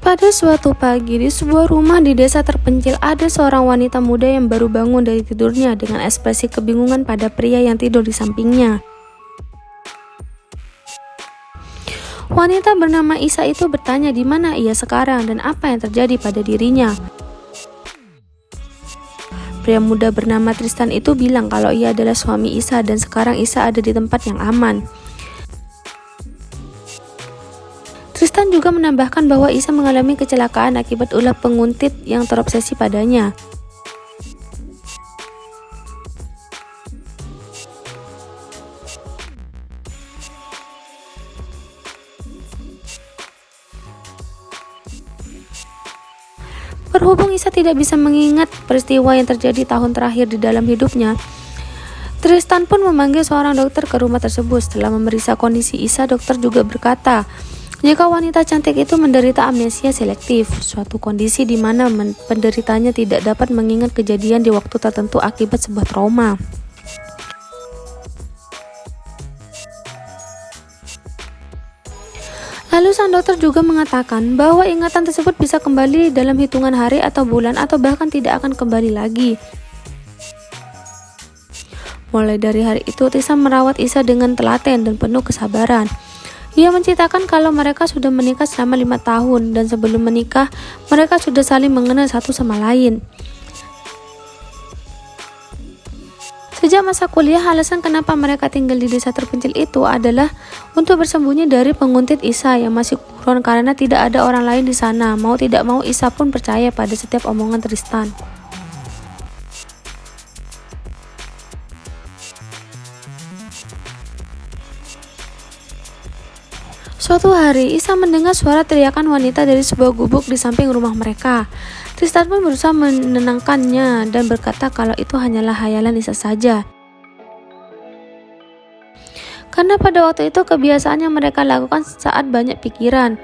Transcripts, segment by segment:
Pada suatu pagi di sebuah rumah di desa terpencil, ada seorang wanita muda yang baru bangun dari tidurnya dengan ekspresi kebingungan pada pria yang tidur di sampingnya. Wanita bernama Isa itu bertanya di mana ia sekarang dan apa yang terjadi pada dirinya. Pria muda bernama Tristan itu bilang kalau ia adalah suami Isa dan sekarang Isa ada di tempat yang aman. Tristan juga menambahkan bahwa Isa mengalami kecelakaan akibat ulah penguntit yang terobsesi padanya. Berhubung Isa tidak bisa mengingat peristiwa yang terjadi tahun terakhir di dalam hidupnya, Tristan pun memanggil seorang dokter ke rumah tersebut. Setelah memeriksa kondisi Isa, dokter juga berkata, jika wanita cantik itu menderita amnesia selektif, suatu kondisi di mana penderitanya tidak dapat mengingat kejadian di waktu tertentu akibat sebuah trauma. Lalu sang dokter juga mengatakan bahwa ingatan tersebut bisa kembali dalam hitungan hari atau bulan atau bahkan tidak akan kembali lagi. Mulai dari hari itu, Tristan merawat Isa dengan telaten dan penuh kesabaran. Ia menceritakan kalau mereka sudah menikah selama 5 tahun dan sebelum menikah, mereka sudah saling mengenal satu sama lain. Sejak masa kuliah, alasan kenapa mereka tinggal di desa terpencil itu adalah untuk bersembunyi dari penguntit Isa yang masih buron karena tidak ada orang lain di sana. Mau tidak mau, Isa pun percaya pada setiap omongan Tristan. Suatu hari, Isa mendengar suara teriakan wanita dari sebuah gubuk di samping rumah mereka. Tristan pun berusaha menenangkannya dan berkata kalau itu hanyalah hayalan Isa saja. Karena pada waktu itu kebiasaan yang mereka lakukan saat banyak pikiran.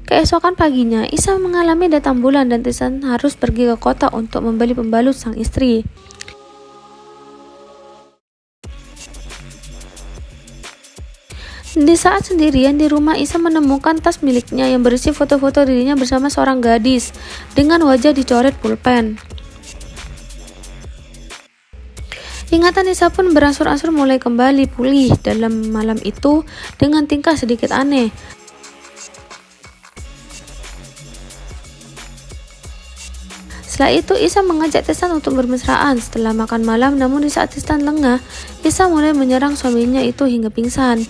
Keesokan paginya, Isa mengalami datang bulan dan Tristan harus pergi ke kota untuk membeli pembalut sang istri. Di saat sendirian di rumah, Isa menemukan tas miliknya yang berisi foto-foto dirinya bersama seorang gadis dengan wajah dicoret pulpen. Ingatan Isa pun berangsur-angsur mulai kembali pulih dalam malam itu dengan tingkah sedikit aneh. Setelah itu, Isa mengajak Tristan untuk bermesraan setelah makan malam, namun di saat Tristan lengah, Isa mulai menyerang suaminya itu hingga pingsan.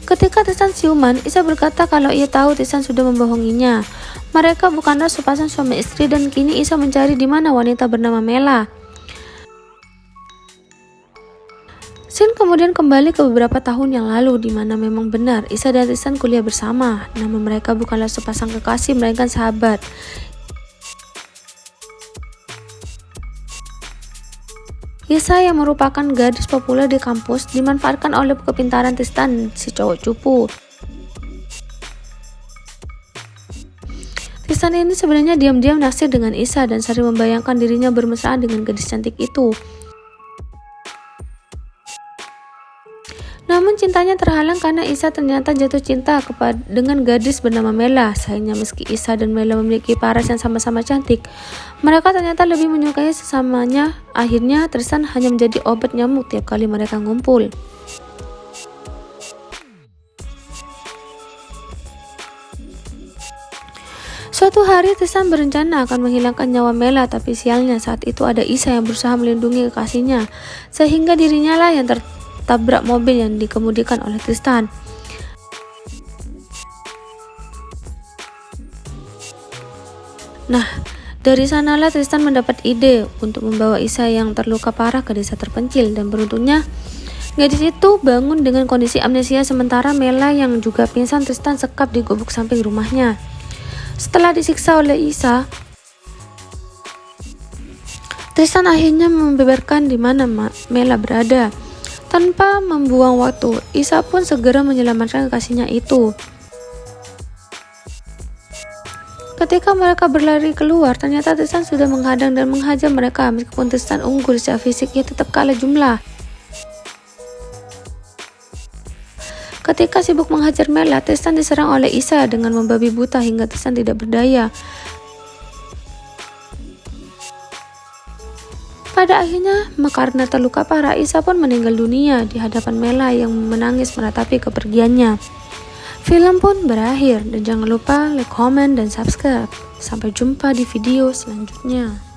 Ketika Tristan siuman, Isa berkata kalau ia tahu Tristan sudah membohonginya. Mereka bukanlah sepasang suami istri dan kini Isa mencari di mana wanita bernama Mela. Scene kemudian kembali ke beberapa tahun yang lalu di mana memang benar Isa dan Tristan kuliah bersama, namun mereka bukanlah sepasang kekasih melainkan sahabat. Isa yang merupakan gadis populer di kampus dimanfaatkan oleh kepintaran Tristan, si cowok cupu. Tristan ini sebenarnya diam-diam naksir dengan Isa dan sering membayangkan dirinya bermesraan dengan gadis cantik itu. Namun cintanya terhalang karena Isa ternyata jatuh cinta dengan gadis bernama Mela. Sayangnya meski Isa dan Mela memiliki paras yang sama-sama cantik, mereka ternyata lebih menyukai sesamanya. Akhirnya Tristan hanya menjadi obat nyamuk tiap kali mereka ngumpul. Suatu hari Tristan berencana akan menghilangkan nyawa Mela, tapi sialnya saat itu ada Isa yang berusaha melindungi kekasihnya, sehingga dirinya lah yang tertabrak mobil yang dikemudikan oleh Tristan. Nah, dari sanalah Tristan mendapat ide untuk membawa Isa yang terluka parah ke desa terpencil dan beruntungnya gadis itu bangun dengan kondisi amnesia sementara Mela yang juga pingsan Tristan sekap di gubuk samping rumahnya. Setelah disiksa oleh Isa, Tristan akhirnya membeberkan di mana Mela berada. Tanpa membuang waktu, Isa pun segera menyelamatkan kekasihnya itu. Ketika mereka berlari keluar, ternyata Tristan sudah menghadang dan menghajar mereka. Meskipun Tristan unggul secara fisik, ia tetap kalah jumlah. Ketika sibuk menghajar Mela, Tristan diserang oleh Isa dengan membabi buta hingga Tristan tidak berdaya. Pada akhirnya, karena terluka parah, Isa pun meninggal dunia di hadapan Mela yang menangis meratapi kepergiannya. Film pun berakhir dan jangan lupa like, comment, dan subscribe. Sampai jumpa di video selanjutnya.